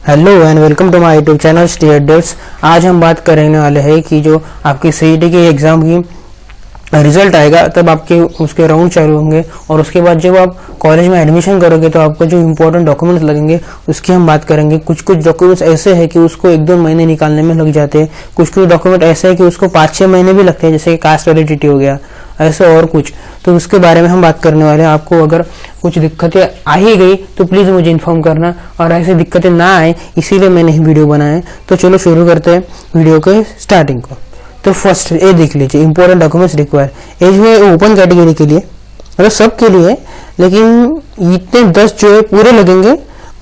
Hello and welcome to my YouTube channel stay updates. आज हम बात करने वाले हैं कि जो आपकी सीईटी के एग्जाम की रिजल्ट आएगा तब आपके उसके राउंड चालू होंगे और उसके बाद जब आप कॉलेज में एडमिशन करोगे तो आपको जो इम्पोर्टेंट डॉक्यूमेंट्स लगेंगे उसकी हम बात करेंगे। कुछ डॉक्यूमेंट्स ऐसे हैं कि उसको 1-2 महीने निकालने में लग जाते हैं, कुछ डॉक्यूमेंट ऐसे है कि उसको 5-6 महीने भी लगते हैं, जैसे कास्ट वैलिडिटी हो गया, ऐसे और कुछ। तो उसके बारे में हम बात करने वाले हैं। आपको अगर कुछ दिक्कतें आ ही गई तो प्लीज मुझे इन्फॉर्म करना, और ऐसी दिक्कतें ना आए इसीलिए मैंने वीडियो बनाया है। तो चलो शुरू करते हैं वीडियो के स्टार्टिंग को। तो फर्स्ट ये देख लीजिए, इंपॉर्टेंट डॉक्यूमेंट्स रिक्वायर। एज में ओपन कैटेगरी के लिए, मतलब सब के लिए, लेकिन इतने 10 जो है पूरे लगेंगे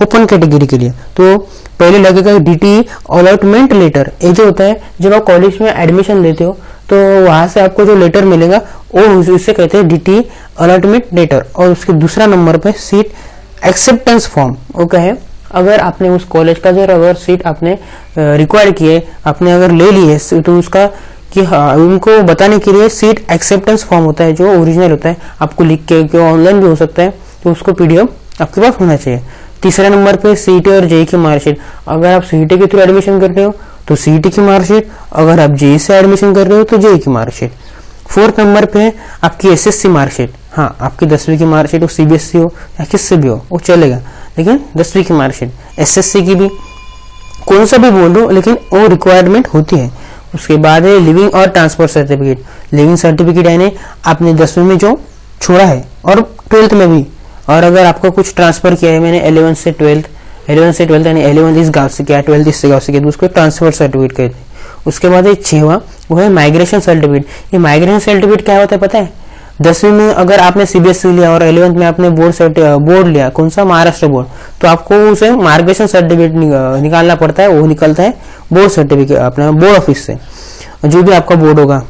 ओपन कैटेगरी के लिए। तो पहले लगेगा डीटी अलॉटमेंट लेटर। ये जो होता है जब आप कॉलेज में एडमिशन लेते हो तो वहां से आपको जो लेटर मिलेगा वो उससे कहते हैं डीटी अलॉटमेंट लेटर। और उसके दूसरा नंबर पे सीट एक्सेप्टेंस फॉर्म। वो क्या है, अगर आपने उस कॉलेज का अगर सीट आपने रिक्वायर किए, आपने अगर ले ली है तो उसका कि उनको बताने के लिए सीट एक्सेप्टेंस फॉर्म होता है जो ओरिजिनल होता है, आपको लिख के ऑनलाइन भी हो सकता है, तो उसको पीडीएफ आपके पास होना चाहिए। तीसरे नंबर पे सीईटी और जेईई की मार्कशीट। अगर आप सीईटी के थ्रू एडमिशन कर रहे हो तो सीईटी की मार्कशीट, अगर आप जेईई से एडमिशन कर रहे हो तो जेईई की मार्कशीट। फोर्थ नंबर पे आपकी एसएससी मार्कशीट। हाँ, आपकी 10वीं की मार्कशीट हो, सीबीएसई हो या किससे भी हो वो चलेगा, लेकिन 10वीं की मार्कशीट, एसएससी की भी, कौन सा भी बोल दो, लेकिन वो रिक्वायरमेंट होती है। उसके बाद है लिविंग और ट्रांसफर सर्टिफिकेट। लिविंग सर्टिफिकेट यानी आपने 10वीं में जो छोड़ा है और 12th में भी, और अगर आपको कुछ ट्रांसफर किया है, मैंने 11th से 12th यानी 11th इस गांव से किया, 12th इस गांव से किया, तो उसको ट्रांसफर सर्टिफिकेट कहते हैं। उसके बाद 6वां वो है माइग्रेशन सर्टिफिकेट। ये माइग्रेशन सर्टिफिकेट क्या होता है पता है? 10वीं में अगर आपने सीबीएसई लिया और 11th में आपने बोर्ड लिया, कौन सा, महाराष्ट्र बोर्ड, तो आपको उसे माइग्रेशन सर्टिफिकेट निकालना पड़ता है। वो निकलता है बोर्ड सर्टिफिकेट अपना बोर्ड ऑफिस से, जो भी आपका बोर्ड होगा।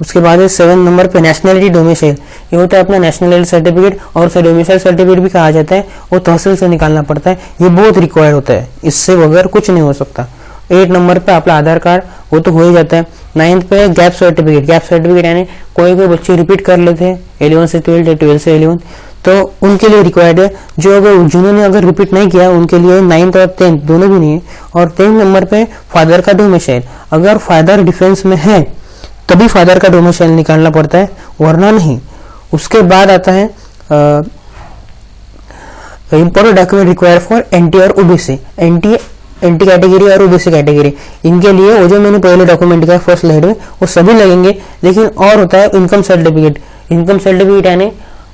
उसके बाद 7 नंबर पे नेशनलिटी डोमिसाइल। ये होता है अपना नेशनलिटी सर्टिफिकेट, और उसे डोमिसाइल सर्टिफिकेट भी कहा जाता है। वो तहसील से निकालना पड़ता है। ये बहुत रिक्वायर्ड होता है, इससे बगैर कुछ नहीं हो सकता। 8 नंबर पे अपना आधार कार्ड, वो तो हो ही जाता है। 9th पे गैप सर्टिफिकेट। गैप सर्टिफिकेट यानी कोई बच्चे रिपीट कर लेते हैं 11 से 12 या 12 से 11, तो उनके लिए रिक्वायर्ड है। जो जिन्होंने अगर रिपीट नहीं किया उनके लिए 9th और 10th दोनों भी नहीं है। और 10 नंबर पे फादर का डोमिसाइल। अगर फादर डिफेंस में है तभी फादर का डोमिसाइल निकालना पड़ता है, वरना नहीं। उसके बाद आता है important document require for NT और ओबीसी। एनटी कैटेगरी और ओबीसी कैटेगरी, इनके लिए वो जो मैंने पहले डॉक्यूमेंट किया फर्स्ट स्लाइड में, वो सभी लगेंगे। लेकिन और होता है इनकम सर्टिफिकेट। इनकम सर्टिफिकेट यानी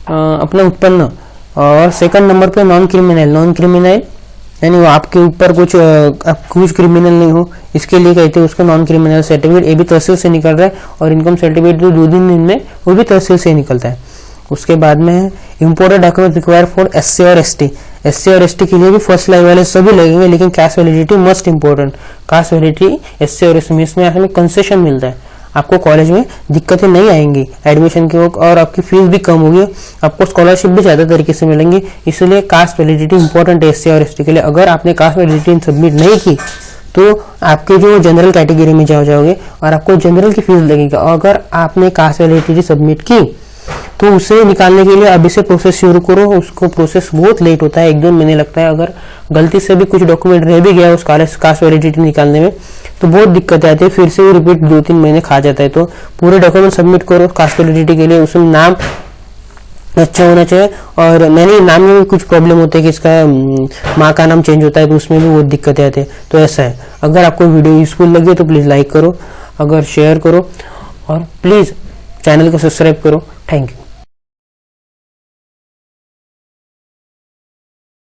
अपना उत्पन्न। और सेकंड नंबर पे नॉन क्रिमिनल यानी वो आपके ऊपर कुछ क्रिमिनल नहीं हो, इसके लिए कहते हैं उसको नॉन क्रिमिनल सर्टिफिकेट। ये भी तहसील से निकल रहा है, और इनकम सर्टिफिकेट जो 2 दिन में वो भी तहसील से निकलता है। उसके बाद में important document require for SC और एसटी। एससी और एसटी के लिए भी फर्स्ट लाइन वाले सभी लगेंगे, लेकिन cast validity must important. Cast validity SC और एसटी में इसमें कंसेशन मिलता है, आपको कॉलेज में दिक्कतें नहीं आएंगी एडमिशन की, और आपकी फीस भी कम होगी, आपको स्कॉलरशिप भी ज्यादा तरीके से मिलेंगी। इसलिए कास्ट वैलिडिटी इंपॉर्टेंट है एससी और एसटी के लिए। अगर आपने कास्ट वैलिडिटी सबमिट नहीं की तो आपके जो जनरल कैटेगरी में जाओगे और आपको जनरल की फीस लगेगी। अगर आपने कास्ट वैलिडिटी सबमिट की तो उसे निकालने के लिए अभी से प्रोसेस शुरू करो। उसको प्रोसेस बहुत लेट होता है, 1-2 महीने लगता है। अगर गलती से भी कुछ डॉक्यूमेंट रह भी गया उस कास्ट वैलिडिटी निकालने में तो बहुत दिक्कत आती है, फिर से वो रिपीट 2-3 महीने खा जाता है। तो पूरे डॉक्यूमेंट सबमिट करो कास्ट वैलिडिटी के लिए। उसमें नाम अच्छा होना चाहिए, और मैंने नाम में भी कुछ प्रॉब्लम होते हैं कि इसका माँ का नाम चेंज होता है, तो उसमें भी बहुत दिक्कतें आती है। तो ऐसा है, अगर आपको वीडियो यूजफुल लगे तो प्लीज लाइक करो, अगर शेयर करो, और प्लीज चैनल को सब्सक्राइब करो। Thank you.